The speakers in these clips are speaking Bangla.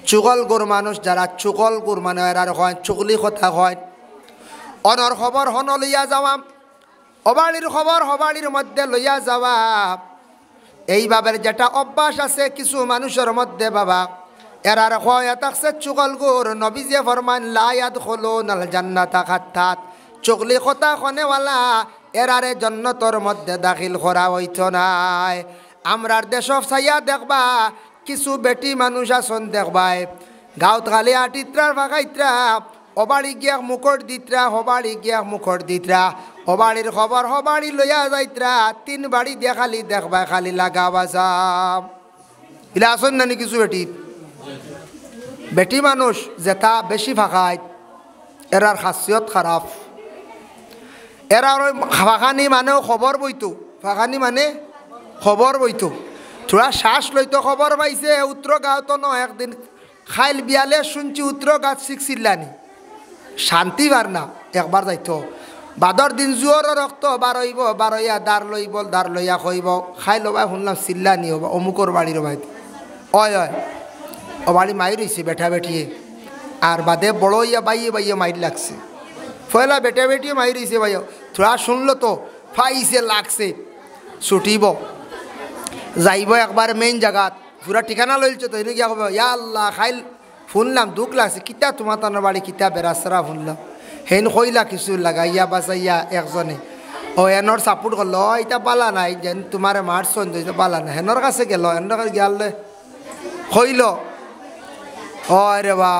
চুগল গুর মানুষ যারা চুগল গুর মানে এরার হয় চুগলি কথা হয় অনর খবর হন লইয়া যাওয়া অবাড়ির খবর হবাড়ির মধ্যে লইয়া যাওয়া এইভাবে যেটা অভ্যাস আছে কিছু মানুষের মধ্যে বাবা এরার হয় থাকছে চুগল গুর নবীজে ফরমান লা ইয়াদখুলুনাল জান্নাতা হাত্তাত চুগলি কথা খনেওয়ালা এরারে জান্নাতের মধ্যে দাখিল করা হইতো নাই। আমরার দেশ চাইয়া দেখবা কিছু বেটি মানুষ আছেন দেখবাই গাঁত খালি আটিত্রার ভাগাইত্রা অবাড়ি গিয়া মুখর দিত্রা হবাড়ি গিয়া মুখর দিত্রা অবাড়ির খবর হবাড়ি লইয়া যাইত্রা 3 বাড়ি দেখালি দেখবা খালি লাগা বাজা ইলা আসন নানি কিছু বেটি বেটি মানুষ যেটা বেশি ভাগায় এরার খাসিয়ত খারাপ এরার ফাঁকানি মানেও খবর বইতো ফাঁকানি মানে খবর বইতো থোড়া শ্বাস লইতো খবর পাইছে উত্তর গাঁওতো ন একদিন খাইল বিয়ালে শুনছি উত্তর গাছ শিখছিলানি শান্তি বার না একবার যাইতো বাদর দিন জোর রক্ত বারইব বারইয়া দাঁড় লইয়া কইব খাই লবাই শুনলাম চিল্লানি হব অমুকর বাড়ির ভাই অয় ও বাড়ি মাই রইছে বেঠা বেঠিয়ে আর বাদে বড় ইয়া বাইয়ে মাইর লাগছে ফয়লা বেটা বেটিয়ে মাই রইছে ভাই থোড়া শুনলো তো ফাইছে লাগছে ছুটিব যাইব একবার মেইন জায়গাত পুরা ঠিকানা লইলছে তো এনে গিয়া কব ইয়া আল্লাহ খাইল শুনলাম দুঃখ লাগছে কিতা তোমার তানোর বাড়ি কিতা বেড়াছরা শুনলাম হেন কইলা কিছু লাগাইয়া বাঁচাইয়া একজনে ও এনর সাপোর্ট করলো এটা পালা নাই যেন তোমার মারছন যে পালা নাই হেনর কাছে গেল হেনর কাছে গেলে কইল ও রে বা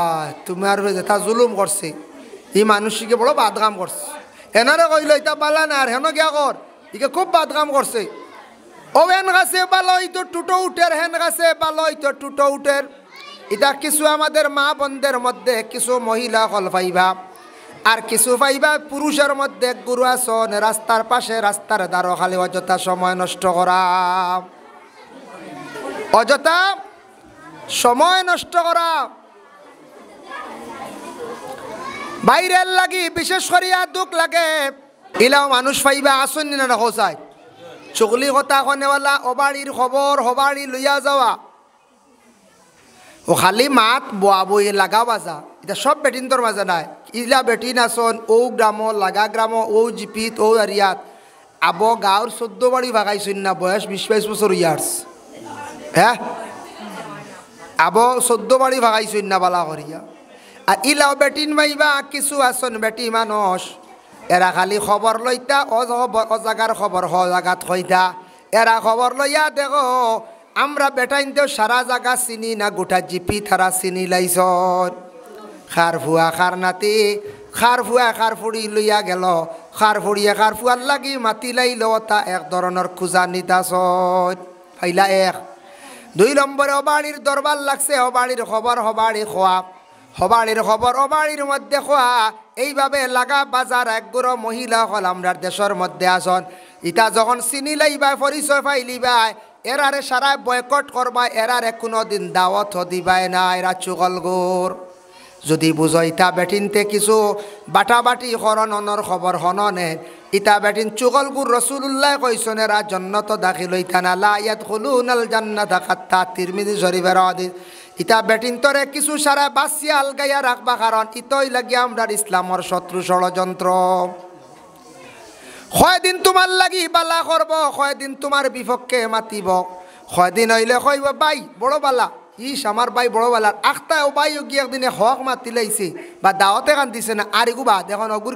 তোমার যেটা জুলুম করছে এই মানুষকে বড় বাদগাম করছে এনারে কইল এটা পালা না আর হেন গিয়া কর ইকে খুব বাদগাম করছে ও হেন গাছে বালো তো টুটো উঠের হেন গাছে বালো তো টুটো উঠের এটা কিছু আমাদের মা বোনদের মধ্যে কিছু মহিলা হল পাইবা আর কিছু পাইবা পুরুষের মধ্যে গুরু আসন রাস্তার পাশে রাস্তার দ্বারো খালি অযথা সময় নষ্ট করা অযথা সময় নষ্ট করা বাইরের লাগি বিশেষ করিয়া দুঃখ লাগে ইলাও মানুষ পাইবা আসন না হোসায় চুগলি কথা কনেওয়ালা অবাড়ির খবর হবাড়ি লইয়া যাওয়া ও খালি মাত বোয়া বই লাগা বাজা এটা সব বেটিন তোর মাঝে নাই ইলা বেটিন আসন ও গ্রাম লাগা গ্রাম ও জিপিত ও এরিয়াত আব গাঁর 14 বাড়ি ভাগাইছেন না বয়স 20-22 বছর ইয়ার্স হ্যাঁ আব 14 বাড়ি ভাগাইছেন না বালা করিয়া আর ইলাও বেটিন মাইবা কিছু আসন বেটি মানুষ এরা খালি খবর লইতা ও জাগার খবর হ জাগাত হইতা এরা খবর লইয়া দেখো আমরা বেটাইনতেও সারা জায়গা চিনি না গোটা জিপি থারা চিনি লাইছন খার ফুয়া খার নাতি খার ফুয়া খার ফুড়ি লইয়া গেল খার ফুড়িয়ে খার ফুয়ার লাগি মাতি লাইল তা এক ধরনের খুঁজা নিতাছন ফাইলা 1 2 নম্বরে অবাড়ির দরবার লাগছে অবাড়ির খবর হবাড়ি খোয়া হবাড়ির খবর অবাড়ির মধ্যে খোয়া এইভাবে লাগা বাজার একগুড়ো মহিলা হল আমরা দেশের মধ্যে আসন ইটা যখন চিনি লাইবা পরিচয় পাইলিবাই এরারে সারা বয়কট করবা এরারে কোনোদিন দাওয়াত দিবাই না এরা চুগল গোর যদি বুঝো ইটা বেটিনতে কিছু বাটাবাটি হরণর খবর হননে ইটা বেটিন চুগল গুর রসুল্লাহ কইসন এরা জান্নাত দাখিল হইতা না লা ইয়াদখুলুনাল জান্নাতা হাত্তা তিরমিজি শরীফের হাদিস ইটা বেটিন তরে কিছু সারা বাসিয়া আলগাইয়া রাখবা কারণ ইতই লাগি আমরা ইসলামর শত্রু ষড়যন্ত্র কয়দিন তোমার লাগি বালা করব কয়দিন তোমার বিপক্ষে মাতিব কয়দিন হইলে কইব ভাই বড় বালা ইস আমার ভাই বড় বালার আখতাও ভাই গিয়ে একদিনে হক মাতি লাইছে বা দাওয়াতে কান দিছে না আর এগু বাদ এখন অগুর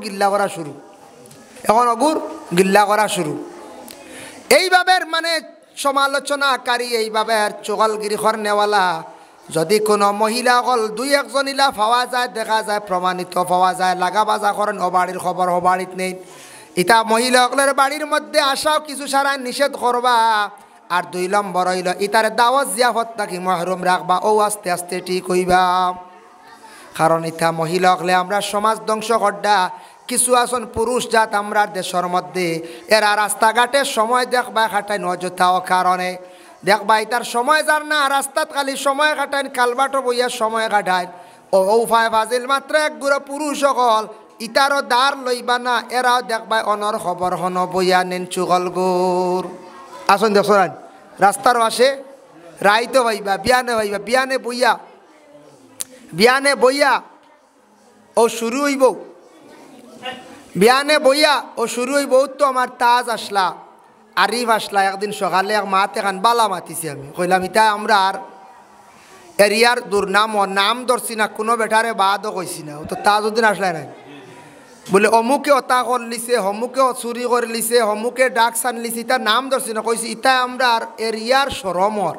গিল্লা করা শুরু এইভাবে মানে সমালোচনাকারী এইভাবে চোগলগিরি নেওয়ালা যদি কোনো মহিলা হল 2-1 জনিলা পাওয়া যায় দেখা যায় প্রমাণিত পাওয়া যায় লাগা বাজা করেন অবাড়ির খবর হবাড়িত নেই ইটা মহিলাগুলোর বাড়ির মধ্যে আসাও কিছু সারা নিষেধ করবা আর 2 নম্বর হইল ইতার দাওয়াত জিয়াফত নাকি মাহরুম রাখবা ও আস্তে আস্তে ঠিক হইবা কারণ ইটা মহিলাগুলো আমরা সমাজ ধ্বংস করডা কিছু আসন পুরুষ জাত আমরা দেশের মধ্যে এরা রাস্তাঘাটে সময় দেখবা খাটায় অযথা কারণে দেখবা ইতার সময় যার না রাস্তাত খালি সময় কাটায় কালবাটো বইয়া সময় কাটায় ও ফায় ফাজিল মাত্র এক গুড়ো পুরুষ সকল ইতারও দাঁড় লইবা না এরাও দেখবা অনর খবর হন বইয়া নেন চুগল গোর আসুন দেখছেন রাস্তার পাশে রাইতো ভাইবা বিয়ানে বইয়া বিয়ানে বইয়া ও শুরু হইব, বিয়ানে বইয়া ও শুরু হইব। তো আমার তাজ আসলা, আরিফ আসলা। একদিন সকালে এক মাতে খান বালা মাতিছি, আমি কইলাম ইতা আমরা আর এরিয়ার দুর্নাম ও নাম ধরছি না, কোনো বেটারে বাদও কইছি না। তো তাজউদ্দিন আসলাই নাই, বলে অমুকে অতা করলিছে, হমুকে চুরি করে লিছে, হমুকে ডাক সান লিছে, ইতা নাম ধরছি না। কইছি ইতা আমরা এরিয়ার সরমর,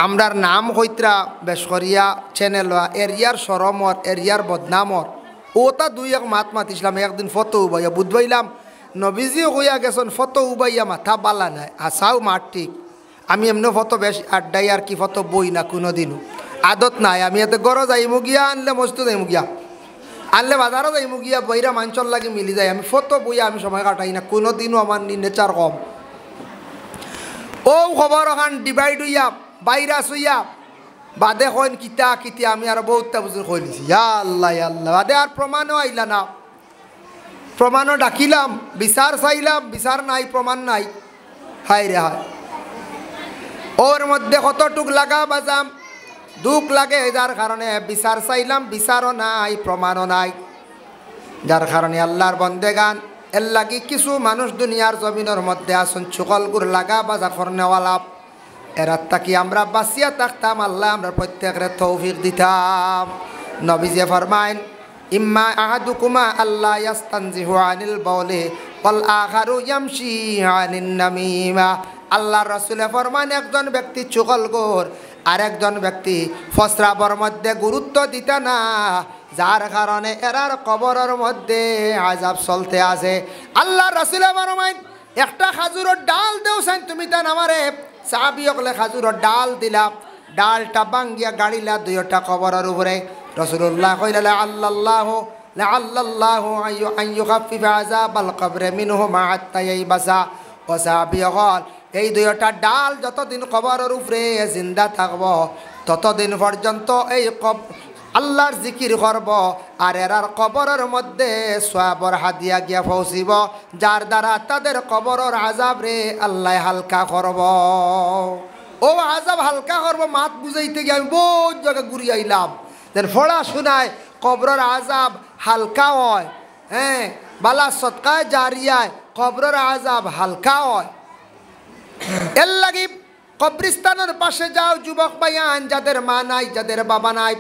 আমরার নাম হইত্রা বেশকরিয়া চ্যানেল এরিয়ার সরমর, এরিয়ার বদনামর। ওটা দুই এক মাত মাতিছিলাম। একদিন ফটো উবাইয়া বুধবাইলাম নবীজিও কইয়া গেছেন ফটো উবাইয়া মাথা বালা নাই। আসাও মাঠ ঠিক, আমি এমনি ফটো বেশ আড্ডাই আর কি, ফটো বই না কোনো দিনও, আদত নাই। আমি এতে গড় যাইমু গিয়া, আনলে মস্ত যাইমু গিয়া, আনলে বাজারও যাইমু গিয়া, বইরা মাঞ্চল লাগে মিলি যায়। আমি ফটো বইয়া আমি সময় কাটাই না কোনো দিনও, আমার নেচার কম। ও খবর ওখান ডিভাইড হইয়া ভাইরাস হইয়া বাদে হইন কিতা কিতা, আমি আর বহুতটা বুঝে কই দিছি। ইয়া আল্লাহ ইয়া আল্লাহ, বাদে আর প্রমাণও আইলা না। প্রমাণও ডাকিলাম, বিচার চাইলাম, বিচার নাই, প্রমাণ নাই। হাই রে হায়, ওর মধ্যে কতটুক লাগা বাজাম দুঃখ লাগে, যার কারণে বিচার চাইলাম, বিচারও নাই, প্রমাণও নাই। যার কারণে আল্লাহর বন্দেগান এর লাগি কিছু মানুষ দুনিয়ার জমিনের মধ্যে আসুন চুকলগুর লাগা বাজা করনেওয়ালা, এরাত তাকি আমরা বাঁচিয়া থাকতাম। আল্লাহ আমরা প্রত্যেকের তৌফিক দিতাম। নবীজি ফরমাইন ইম্মা আহাদুকুমা আল্লাহ ইয়াস্তানজিহু আনিল বাউলি ওয়াল আখারু ইয়ামশি আনিন নামিমা। আল্লাহর রাসূলে ফরমান একজন ব্যক্তি চুগলখোর আর একজন ব্যক্তি ফসরাবর মধ্যে গুরুত্ব দিতা না, যার কারণে এরার কবরের মধ্যে আযাব চলতে আছে। আল্লাহর রাসূলে ফরমান একটা খাজুরের ডাল দেওছেন তুমি তান আমারে, সাহাবী হলে খাজুরের ডাল দিলাম, ডালটা ভাঙ্গিয়া গাড়িলা দুইটা কবরের উপরে। রাসূলুল্লাহ কইলা আল্লাল্লাহু লাআল্লাল্লাহু আন ইউখাফিফা আযাবাল কবর মিনহুমা হাত্তা ইয়াবাসা। ও সাহাবী হল এই দুইটা ডাল যতদিন কবরের উপরে জিন্দা থাকব ততদিন পর্যন্ত এই আল্লাহর জিকির করব, আর এরার কবরের মধ্যে সওয়াবের হাদিয়া গিয়া পৌঁছিব, যার দ্বারা তাদের কবরের আযাব রে আল্লাহ হালকা করব। ও আযাব হালকা করব মাত বুঝাইতে গিয়ে আমি বহুত জায়গা ঘুরি আইলাম। যেন ফড়া শোনায় কবরের আযাব হালকা হয়, হ্যাঁ, বালা সদকায় জারিয়ায় কবরের আযাব হালকা হয়। এর লাগি কবরস্থানের পাশে যাও যুবক ভাইয়ান, যাদের মা নাই, যাদের বাবা নাই,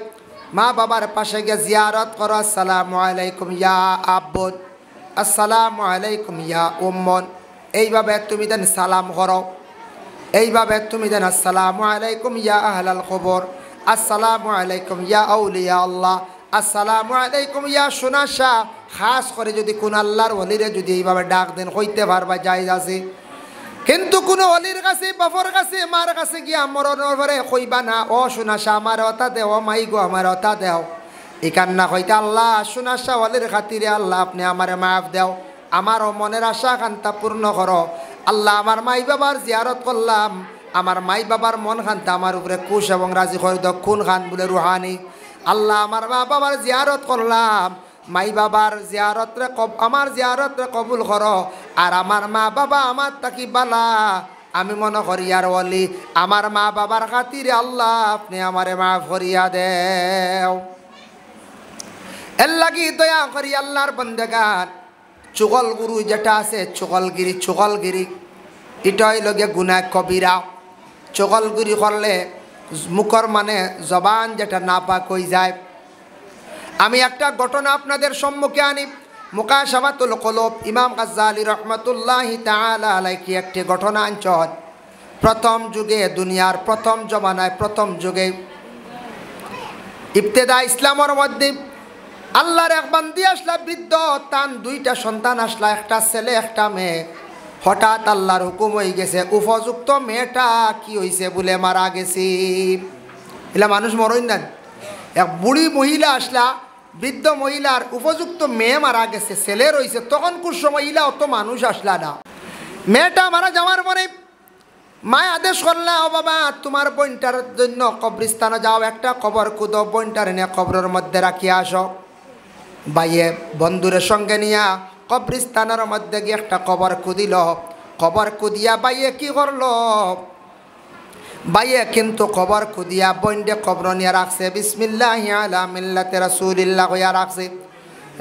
মা বাবার পাশে গিয়ে জিয়ারত করো। আসসালামু আলাইকুম ইয়া আব্বুন, আসসালামু আলাইকুম ইয়া উম্মন। এইভাবে তুমি দেন সালাম করো, এইভাবে তুমি দেন আসসালামু আলাইকুম ইয়া আহলাল কবর, আসসালামু আলাইকুম ইয়া আউলিয়া আল্লাহ, আসসালামু আলাইকুম ইয়া সুনাশা। খাস করে যদি কোন আল্লাহর ওলিরে যদি এইভাবে ডাক দেন হইতে পারবা, জায়েজ আছে। কিন্তু কোনো অলির কাছে, বাপর কাছে, মার কাছে গিয়া মরণের পরে কইবা না ও সুনাশা আমার অতা দেও, মাই গো আমার অতা দেও। এই কান্না কইতে আল্লাহ সুনাশা অলির খাতিরে আল্লাহ আপনি আমারে মাফ দেও, আমারও মনের আশা কান্তা পূর্ণ করো। আল্লাহ আমার মাই বাবার জিয়ারত করলাম, আমার মাই বাবার মন খান্তা আমার উপরে খুশ এবং রাজি করে দাও, খুন খান বলে রুহানি। আল্লাহ আমার মা বাবার জিয়ারত করলাম, মাই বাবার জিয়ারতরে আমার জিয়ারতরে কবুল করো, আর আমার মা বাবা আমার তাকি বালা, আমি মনে করি আর ওলি আমার মা বাবার খাতিরে আল্লাহ আপনি আমারে মাফ করিয়া দেও। এর লাগি দয়া করি আল্লাহর বন্দেগান চুগল গুরু যেটা আছে চুগলগিরি এটা হইল গিয়ে গুনাহ কবিরা। চুগলগিরি করলে মুখর মানে জবান যেটা নাপাক হয়ে যায়। আমি একটা ঘটনা আপনাদের সম্মুখে আনি, মুকাশাফাতুল কুলুব ইমাম গাজ্জালী রহমাতুল্লাহি তাআলা আলাইহি একটি ঘটনা আনছেন। প্রথম যুগে, দুনিয়ার প্রথম জমানায়, প্রথম যুগে ইবতেদা ইসলামের মধ্যে আল্লাহর এক বান্দি আসলা, বৃদ্ধ, তান দুইটা সন্তান আসলা, একটা ছেলে একটা মেয়ে। হঠাৎ আল্লাহর হুকুম হয়ে গেছে উপযুক্ত মেয়েটা কি হয়েছে বলে মারা গেছি। এলা মানুষ মরই না, এক বুড়ি মহিলা আসলা, বৃদ্ধ মহিলার উপযুক্ত মেয়ে মারা গেছে, ছেলে রয়েছে। তখন কোন সময় ইলা অত মানুষ আসলা না। মেয়েটা মারা যাওয়ার পরে মায় আদেশ করলা, ও বাবা তোমার বোনটার জন্য কবরস্থানে যাও, একটা কবর কুদো, বোনটার এনে কবরের মধ্যে রাখিয়া আসো। বাইয়ে বন্ধুরের সঙ্গে নিয়া কবরস্থানের মধ্যে গিয়ে একটা কবর কুদিল। কবর কুদিয়া বাইয়ে কি করলো, বাইয়ে কিন্তু কবর খুদিয়া বইন্ডে কবর নিয়ে রাখছে, বিসমিল্লাহি আলা মিল্লাতে রাসূলিল্লাহ হইয়া রাখছে।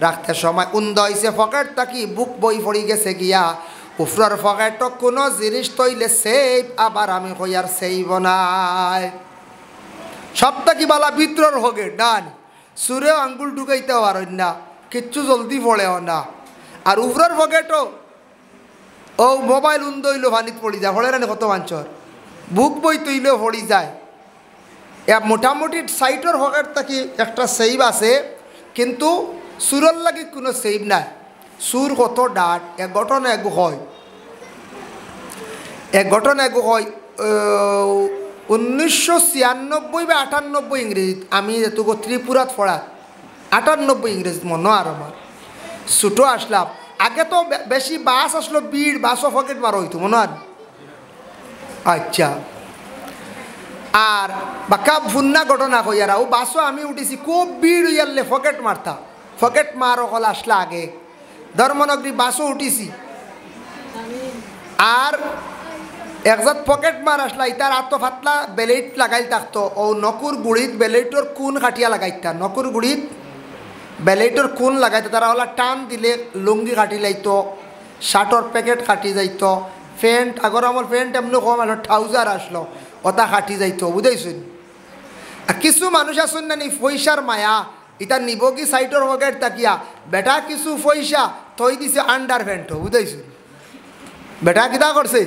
রাখতে সময় উন্দ হয়েছে ফকেট তাকি বুক বই পড়ি গেছে গিয়া উফরার ফকেট কোনো জিনিস তৈলে সেব, আবার আমি হইয়ার সেইব নাই। সবটা কি বালা ভিতর হগে ডান সুরেও আঙ্গুল ঢুকাইতে পারেন না, কিচ্ছু জলদি পড়েও না। আর উফরার ফকেটও ও মোবাইল উন্দ হইলো ভানিত পড়ি যায়, হলে না কত মাঞ্চর বুক বই তৈলেও পড়ি যায়। মোটামুটি সাইটর ফকেট তাকি একটা সেইব আছে, কিন্তু সুরর লাগে কোনো সেইব নাই। সুর কত ডাট। এক ঘটনা এগু হয় 1996 বা 98 ইংরেজিত, আমি যেটুকু ত্রিপুরাত পড়া 98 ইংরেজিত মনে আর আমার ছোটো আসলাম। আগে তো বেশি বাস আসলো, বিড় বাসও ফকেট মারা হইতো মনে আর। আচ্ছা, আর বাকা ভুন্না ঘটনা কইয়ারা ও বাসও আমি উঠেছি, খুব ভিড় হইয়ালে ফকেট মারতা, ফকেট মার অকল আসলা আগে ধর্মনগরী বাসও উঠিছি। আর একজাত পকেট মার আসলা, ইতার আত্ম ফাতলা বেলেট লাগাই থাকতো, ও নকুর গুড়িত বেলেটর কোন কাটিয়া লাগাইতা, নকুর গুড়িত বেলেটর কোন লাগাইতো, তারা ওলা টান দিলে লুঙ্গি কাটি লাইতো, শার্টর প্যাকেট কাটি যাইতো, প্যান্ট আগর আমার প্যান্ট এমনি কম আসলো, ট্রাউজার আসলো ওটা কাটি যাইতো, বুঝাইছুন। আর কিছু মানুষ আসুন না নি পয়সার মায়া, ইটা নিব কি সাইটর পকেট তাকিয়া বেটা কিছু পয়সা থই দিছে আন্ডার প্যান্টও, বুঝাইছুন। বেটা কিতা করছে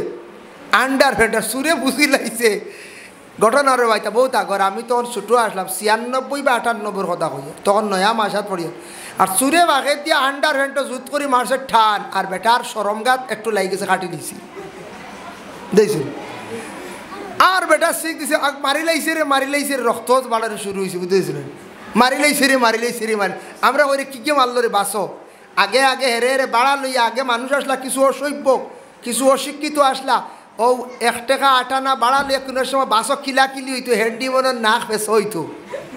আন্ডার প্যান্ট সুরে বুঝি লাইছে ঘটনার বাইতা বহুত আগর। আমি তখন ছোটো আসলাম 96 বা 98 কথা কই, তখন নয়া মাসাত পড়ি। আর সুরে বাঘে দিয়ে আন্ডার প্যান্টও জুত করে মারছে ঠান, আর বেটার সরমগাত একটু লাই গেছে, কাটি দিছি দেখছি। আর বেটা শিখ দিছে মারি লাইছে রে রক্ত বাড়ানো শুরু হয়েছে, বুঝতেছিলেন। মারি লাইছে রে মারি আমরা ওই কি মারল রে বাসো আগে আগে হেরে হেরে বাড়া লইয়া। আগে মানুষ আসলা কিছু অসভ্য কিছু অশিক্ষিত আসলা, ও 1 টাকা 8 আনা বাড়া লইয়া কোনো সময় বাসও কিলাকিলি হইতো, হ্যান্ডি মনের নাক ফেস হইতো,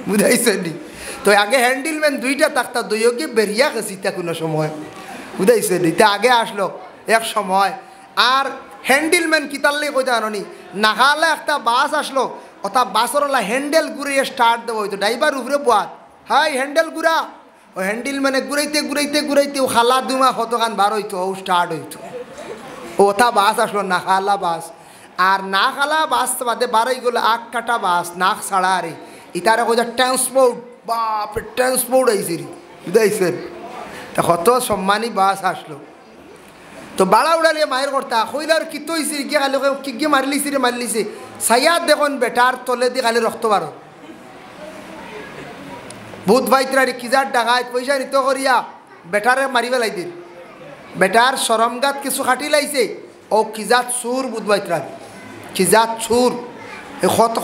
বুঝাইছেন নি। তো আগে হ্যান্ডিলম্যান 2টা থাকতা, দুইকে বেরিয়া গেছি তা কোনো সময়, বুঝাইছেন নি। তা আগে আসলো এক সময়। আর হ্যান্ডেলম্যান কিতাল্লে কইতে আনি নাগালে একটা বাস আসলো, অথা বাসরলা হ্যান্ডেল ঘুরিয়ে স্টার্ট দেবো হইতো, ড্রাইভার উপরে বাদ হাই হ্যান্ডেল ঘুরা, ও হ্যান্ডেল মানে ঘুরাইতে ও খালা দুমা কতখান বার হইতো, ও স্টার্ট হইতো। ওথা বাস আসলো নাখালা বাস। আর না খালা বাস বাদে বারোই গেলো 8 কাটা বাস, নাক ছাড়া আরে ইতারে কই ট্রান্সপোর্ট, বাপ ট্রান্সপোর্ট আইসি বুঝাইছেন। তা কত সম্মানী বাস আসলো। তো বাড়া উড়ালিয়ে মায়ের কর্তা কইলার কিতো হয়েছে গিয়ে খালি কি গিয়ে মারলিছে সাইয়াদ দেখুন বেটার তলে দিয়ে খালি রক্ত বারো। ভূত ভাইত্রারি কিজার ডাকাত পয়সা নিত করিয়া বেটারে মারি পেলাই দিন, বেটার সরমগাত কিছু খাটি লাইছে, ও কিজাত সুর ভূত ভাইত্রারি কিজাত সুর।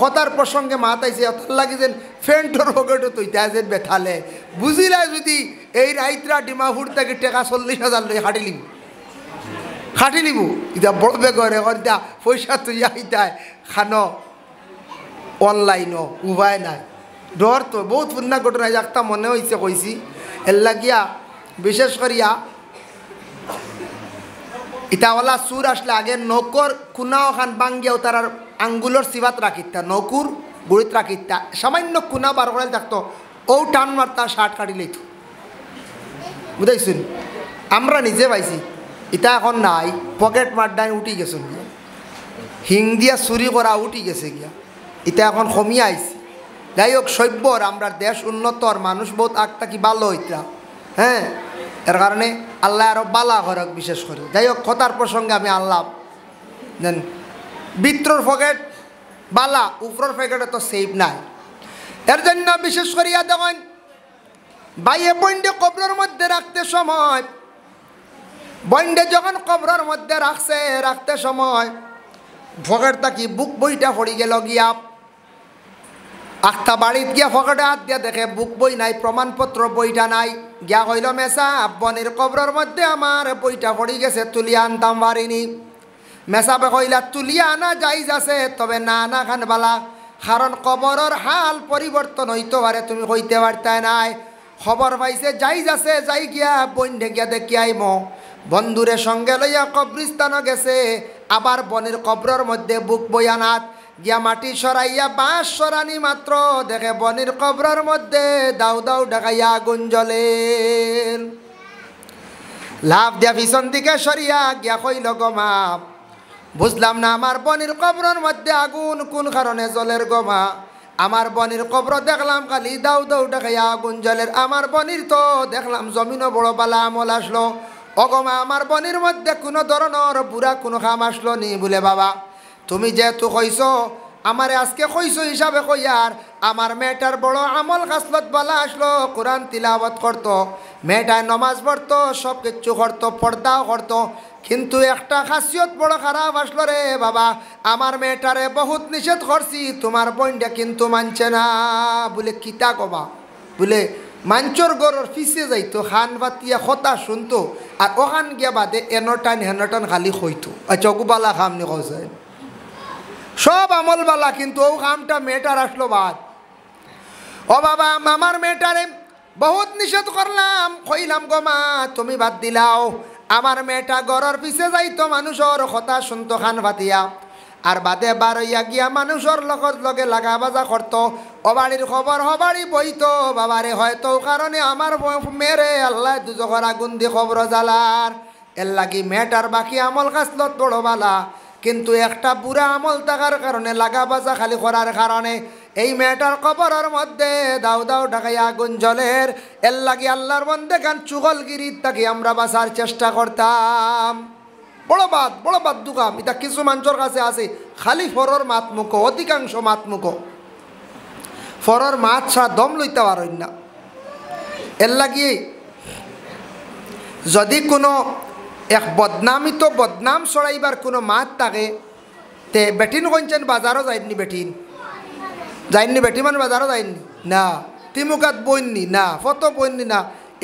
হতার প্রসঙ্গে মাতাইছে অত লাগে যেন ফ্যান্টর পকেটও তৈতে যেন বেথালে বুঝিলা। যদি এই রাইতরা ডিমাপুর থেকে টাকা 40,000 লই খাটি লিব ইটা বড় বেগরে ইটা পয়সা তুইয়া ইটায় খানো অনলাইনও উপায় নাই। ডর তো বহুত পুণ্য ঘটনা একটা মনে হয়েছে কইছি এর লাগিয়া। বিশেষ করিয়া ইটাওয়ালা সুর আসলে আগে নৌকর কুনাও খান বাঙ্গিয়াও তার আঙ্গুলর সিবাত রাখিতা, নৌকুর গুড়িত রাখিতা, সামান্য কুনা বার করে থাকতো, ও টান মারতা শার্ট কাটি লইত, বুঝাইছেন। আমরা নিজে পাইছি, ইটা এখন নাই, পকেট মারডাই উঠি গেছে গিয়া, হিং দিয়া চুরি করা উঠি গেছে গিয়া, ইটা এখন কমিয়ে আইছি। যাই হোক সভ্যর আমরা দেশ উন্নতর মানুষ বহুত আগ থাকি ভালো হইতা, হ্যাঁ, এর কারণে আল্লাহ আরো বালা করক বিশেষ করে। যাই হোক কথার প্রসঙ্গে আমি আল্লাহ দেন ভিতর পকেট বালা, উপরের পকেটে তো সেফ নাই। এর জন্য বিশেষ করিয়া দেখেন বাইয়ে বন্ডে কবরের মধ্যে রাখতে সময়, বন্ডে যখন কবরের মধ্যে রাখতে সময় পকেট থাকি বুক বইটা পড়ি গেল গিয়া, আখতা বাড়িত গিয়া পকেটে হাত দিয়া দেখে বুক বই নাই, প্রমাণপত্র বইটা নাই। গিয়া কইল মেসা বনের কবরের মধ্যে আমার বইটা পড়ি গেছে, তুলিয়া আনতাম পারিনি। মেসাবে কইলা তুলিয়া আনা যাইজ আছে, তবে না আনা খান বালা, কারণ কবরের হাল পরিবর্তন হইতে পারে, তুমি কইতে পারতে নাই। খবর পাইছে যাইজ আছে, যাই গিয়া বন্ডে গিয়া দেখি আইম। বন্ধুরে সঙ্গে লইয়া কবরিস্তানও গেছে, আবার বনের কবরের মধ্যে বুক বই আনাত গিয়া মাটি সরাইয়া বাঁশ সরানি মাত্র দেখে বনির কবরের মধ্যে দাউ দাউ ডাকাইয়া আগুন জ্বলে। লাভ দিয়া পিছন দিকে সরিয়া গিয়া কইল গো মা, বুঝলাম না আমার বনির কবরের মধ্যে আগুন কোন কারণে জ্বলের গো মা। আমার বনির কবর দেখলাম খালি দাউ দাউ ডাকাইয়া আগুন জ্বলের, আমার বনির তো দেখলাম জমিনও বড় বালা আমল আসলো। অগমা আমার বনির মধ্যে কোনো ধরনের বুড়া কোনো খাম আসলো নি? বলে বাবা তুমি যেহেতু কইছো আমারে আজকে কইছো হিসাবে কইয়ার, আমার মেয়েটার বড় আমল খাসলত বালা আসলো, কোরআন তিলাওয়াত করতো, মেয়েটায় নমাজ পড়তো, সব কিচ্ছু করতো, পর্দাও করতো, কিন্তু একটা খাসিয়ত বড় খারাপ আসলো রে বাবা। আমার মেয়েটারে বহুত নিষেধ করছি, তোমার বোনটা কিন্তু মানছে না। বলে কিতা কবা? বলে মাঞ্চর গরর ফিসে যাইতো, খান বাতিয়া কথা শুনতো, আর ওখান গিয়া বাদে এনটান হেনটান খালি হইতো। আচ্ছা ওগুবালা খাম নি কছে সব আমল বালা, কিন্তু ও খামটা মেয়েটার আসলো বাদ। ও বাবা আমার মেয়েটারে বহুত নিষেধ করলাম, কইলাম গো মা তুমি বাদ দিলাও। আমার মেয়েটা গরর পিছে যাইতো, মানুষের কথা শুনতো খান ভাতিয়া, আর বাদে বার হইয়া গিয়া মানুষের লগত লগে লাগা বাজা করতো, অবাড়ির খবর হবাড়ি বইতো। বাবারে হয়তো কারণে আমার মেরে আল্লাহ দুজখর আগুন দিয়ে খবর জ্বালার। এর লাগি মেয়েটার বাকি আমল খাসলত বড় বালা, কিন্তু একটা বুড়া আমল থাকার কারণে লাগা বাজা খালি করার কারণে এই মেয়েটার কবরের মধ্যে দাউ দাউ ঢাকাইয়া আগুন জ্বলের। এর লাগি আল্লাহর বন্দে গান চুগলগিরির তাকে আমরা বাঁচার চেষ্টা করতাম। বড় বাদ দুকাম এটা কিছু মানুষের কাছে আছে, খালি ফরর মাত মুখো, অধিকাংশ মাত মুখো, ফরর মাত ছাড়া দম লইতে পারেন না। এর লাগি যদি কোনো এক বদনামিত বদনাম ছড়াইবার কোনো মাত থাকে, তে বেটিন কইছেন বাজারও যাইনি, বেটিন যাইনি, বেটি মানে বাজারও যাইনি না, তিমুকাত বইননি না, ফটো বইননি না,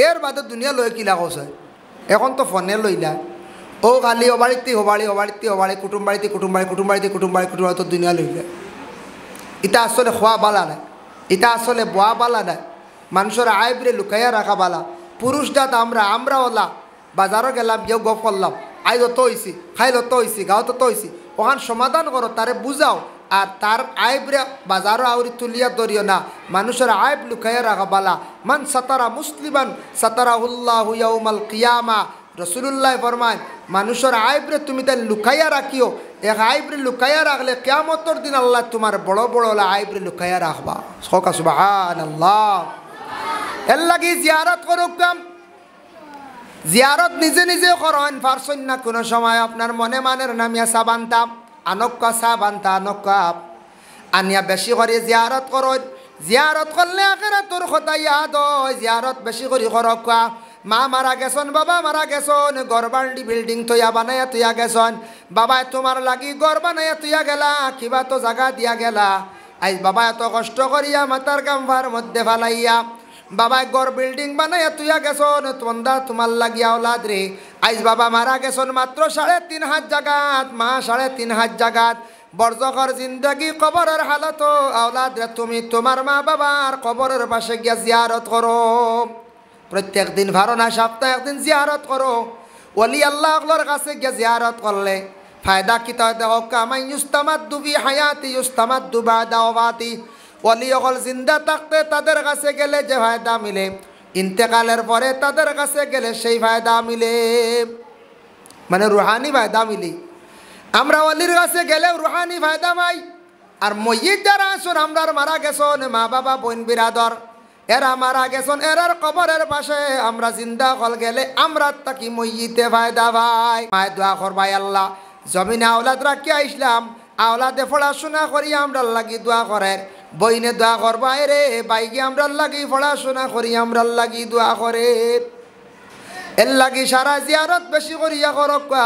এর বাদে দুনিয়া লই কিলা কছে। এখন তো ফোনে লইলা, ও খালি অবাড়িতে হবাড়ি, কুটুম বাড়িতে তো দুনিয়া লইলা। এটা আসলে খোয়া বালা নাই, এটা আসলে বোয়া বালা নাই, মানুষের আইবরে লুকাইয়া রাখা বালা। পুরুষ জাত আমরা ওলা বাজারও গেলাম, কেউ গপ করলাম, আইজ তো হইছি, খাইল তো হইছি, গাঁও তো হইছি, ওখান সমাধান করো, তারে বুঝাও, আর তার আইবরে বাজারও আউরি তুলিয়া ধরিও না। মানুষের আইব লুকাইয়া রাখা বালা। মান সাতারা মুসলিমান সাতারাহুল্লাহু ইয়াউমাল কিয়ামা, রসুলুল্লাহ ফরমায় মানুষের আইবরে তুমি তাই লুকাইয়া রাখিও। এক আইবরে লুকাইয়া রাখলে কিয়ামতের দিন আল্লাহ তোমার বড় বড় আইবরে লুকাইয়া রাখবা। সকা সুবহানাল্লাহ। এর লাগি জিয়ারত করুকাম, জিয়ারত নিজে নিজে করেন, পারছেন না কোনো সময় আপনার মনে মানের নামিয়া সাবান্তা আনক্কা সাবান্তা আনক্কা আনিয়া বেশি করে জিয়ারত করেন। জিয়ারত করলে আখিরাতের কথা ইয়াদ হয়, জিয়ারত বেশি করে করক্কা। মা মারা গেছন, বাবা মারা গেছন, গড়বান্ডি বিল্ডিং তৈয়া বানাইয়া তুইয়া গেছন, বাবায় তোমার লাগি গড় বানাইয়া তুইয়া গেলা, কিবা তো জায়গা দিয়া গেলা। আজ বাবা এত কষ্ট করিয়া মাতার গাম্ভার মধ্যে ফালাইয়া বাবায় গড় বিল্ডিং বানাইয়া তুইয়া গেছন, তন্দা তোমার লাগিয়া ওলাদ রে। আজ বাবা মারা গেছন মাত্র 3.5 জাগাত, মা 3.5 জাগাত, বর্জকর জিন্দগি কবরের হালত। আওলাদ রে তুমি তোমার মা বাবার কবরের পাশে গিয়া জিয়ারত করো, প্রত্যেক দিন ভালো না, সপ্তাহে একদিন জিয়ারত করো। ওলি আল্লাহর কাছে গিয়ে জিয়ারত করলে ফায়দা কিতা দেখো, কামাই ইউস্তামাদ্দু বি হায়াতি ইউস্তামাদ্দু বাদা ওয়াফাতি। ওলি অকল জিন্দা থাকতে তাদের কাছে গেলে যে ফায়দা মিলে, ইন্তেকালের পরে তাদের কাছে গেলে সেই ফায়দা মিলে, মানে রুহানি ফায়দা মিলে। আমরা ওলির কাছে গেলেও রুহানি ফায়দা পাই। আর মইয়িত যারা আসুন, আমরার মারা গেছন মা বাবা বোন বিরাদর, এরা মারা গেছন, এরার কবরের পাশে আমরা জিন্দা হল গেলে আমরা তাকি মইয়িতে ফায়দা ভাই। মায় দোয়া করবাই আল্লাহ জমিনে আওলাদ রাখি আইসলাম, আওলাদে পড়াশোনা করি আমরা লাগি দোয়া করে, বইনে দোয়া করবাই রে বাইকে আমরা লাগি পড়াশোনা করি আমরা লাগি দোয়া করে। এর লাগি সারা জিয়ারত বেশি করিয়া করবা,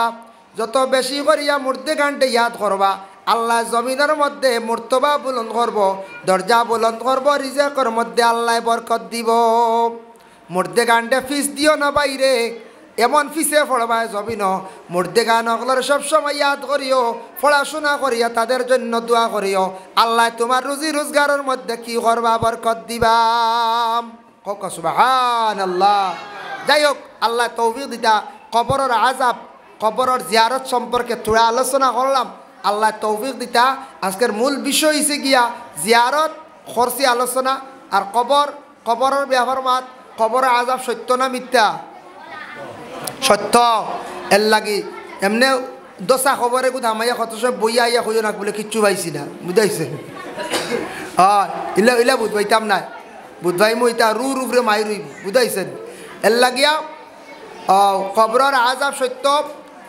যত বেশি করিয়া মুর্দে গানটে ইয়াদ করবা, আল্লাহ জমিনের মধ্যে মর্তবা বুলন্দ করব, দরজা বুলন্দ করব, রিজেকের মধ্যে আল্লাহ বরকত দিব। মুর্দে গানটে ফিস দিও না বাইরে, এমন ফিসে পড়বা জমিন। মুর্দে গান অগলার সবসময় ইয়াদ করিও, পড়াশোনা করিয়া তাদের জন্য দোয়া করিও, আল্লাহ তোমার রুজি রোজগারের মধ্যে কি করবা বরকত দিবা। কক সুবহানাল্লাহ। যাই হোক, আল্লাহ তৌফিক দিতা। কবরের আযাব, কবরের জিয়ারত সম্পর্কে থোড়া আলোচনা করলাম। আল্লাহ তৌফিক দিতা। আজকের মূল বিষয় হয়েছে গিয়া জিয়ারত খরচি আলোচনা আর কবরের ব্যবহার মাত কবরের আজাব সত্য না মিথ্যা? সত্য। এর লাগি এমনি দশা খবরে গুদ হামাইয়া কত সব বইয়া আইয়া খুঁজো না বলে কিচ্ছু পাইছি না, বুঝাইছে? হয় ইলা ইলা বুধ পাইতাম নাই, বুধ ভাই মই ইতা রু রুফরে মাই রইব, বুঝাইছেন? এর লাগিয়া কবরের আজাব সত্য।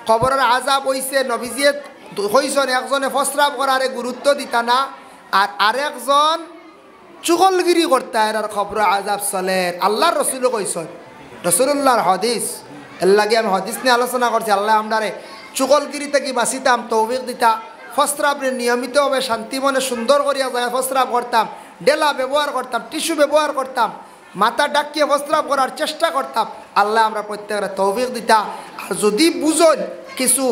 কবরের আজাব হইছে নবীজিয়ে হইছেন একজনে প্রস্রাব করারে গুরুত্ব দিতা না, আর আরেকজন চুগলগিরি করতে আর খবরের আজাব চলে। আল্লাহর রসুলও কইছেন, রসুল্লাহর হদিস। এর লাগে আমি হদিস নিয়ে আলোচনা করছি। আল্লাহ আমরারে চুগলগিরি থেকে বাঁচিতাম, তৌফিক দিতা। প্রস্রাবরে নিয়মিতভাবে শান্তি মনে সুন্দর করিয়া যায় প্রস্রাব করতাম, ডেলা ব্যবহার করতাম, টিস্যু ব্যবহার করতাম, মাথা ডাকিয়ে প্রস্রাব করার চেষ্টা করতাম। আল্লাহ আমরা প্রত্যেকের তৌফিক দিতা। আর যদি বুঝন কিছু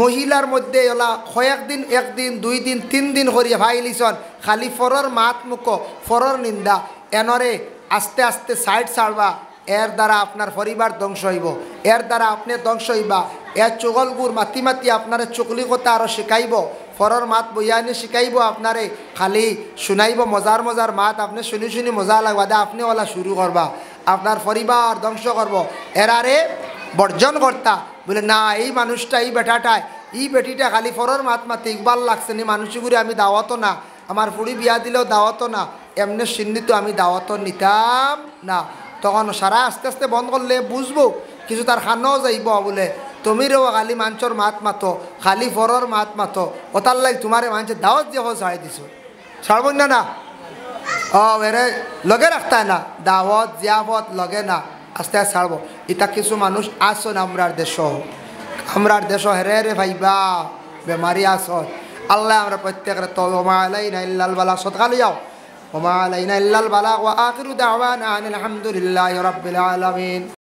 মহিলার মধ্যে ওলা কয়েকদিন, একদিন, 2 দিন, 3 দিন করিয়া ভাইলিছন খালি ফরর মাত মুখ, ফরর নিন্দা, এনরে আস্তে আস্তে সাইড ছাড়বা। এর দ্বারা আপনার পরিবার ধ্বংস হইব, এর দ্বারা আপনি ধ্বংস হইবা। এর চুগলগুর মাতি মাতি আপনারে চুকলি কথা আরও শিখাইব, ফরর মাত বইয়ানি শিখাইব, আপনারে খালি শুনাইব মজার মজার মাত, আপনি শুনি শুনি মজা লাগবা দে, আপনি ওলা শুরু করবা, আপনার পরিবার ধ্বংস করব। এরারে বর্জন করতা বলে না, এই মানুষটা, এই বেটাটায়, এই বেটিটা খালি ফরর মাত মাতি ইকবাল লাগছে নি, মানুষগুলি আমি দাওয়াতো না, আমার ফুড়ি বিয়া দিলেও দাওয়াতো না, এমনি চিহ্নিত আমি দাওয়াতো নিতাম না। তখন সারা আস্তে আস্তে বন্ধ করলে বুঝবো কিছু তার খানাও যাইব বলে তুমিরও খালি মাঞ্চর মাত মাতো, খালি ফরর মাত মাতো, ওতার লাগে তোমারে মানুষের দাওয়াত দিয়ে ছাড়াই দিছো, ছাড়ব না না? এরে লগে রাখতায় না, দাওয়াত জিয়াফত লগে না, আস্তে আস্তে ছাড়বো। এটা কিছু মানুষ আসন আমরার দেশ হেরে রে ভাইবা বেমারি আসন। আল্লাহ আমরা প্রত্যেকের তওবা আলাইনা ইল্লাল বালা সদকা লিয়াও, ওমা আলাইনা ইল্লাল বালা ওয়া আখিরু দাওয়ানা আনিল হামদুলিল্লাহি রাব্বিল আলামিন।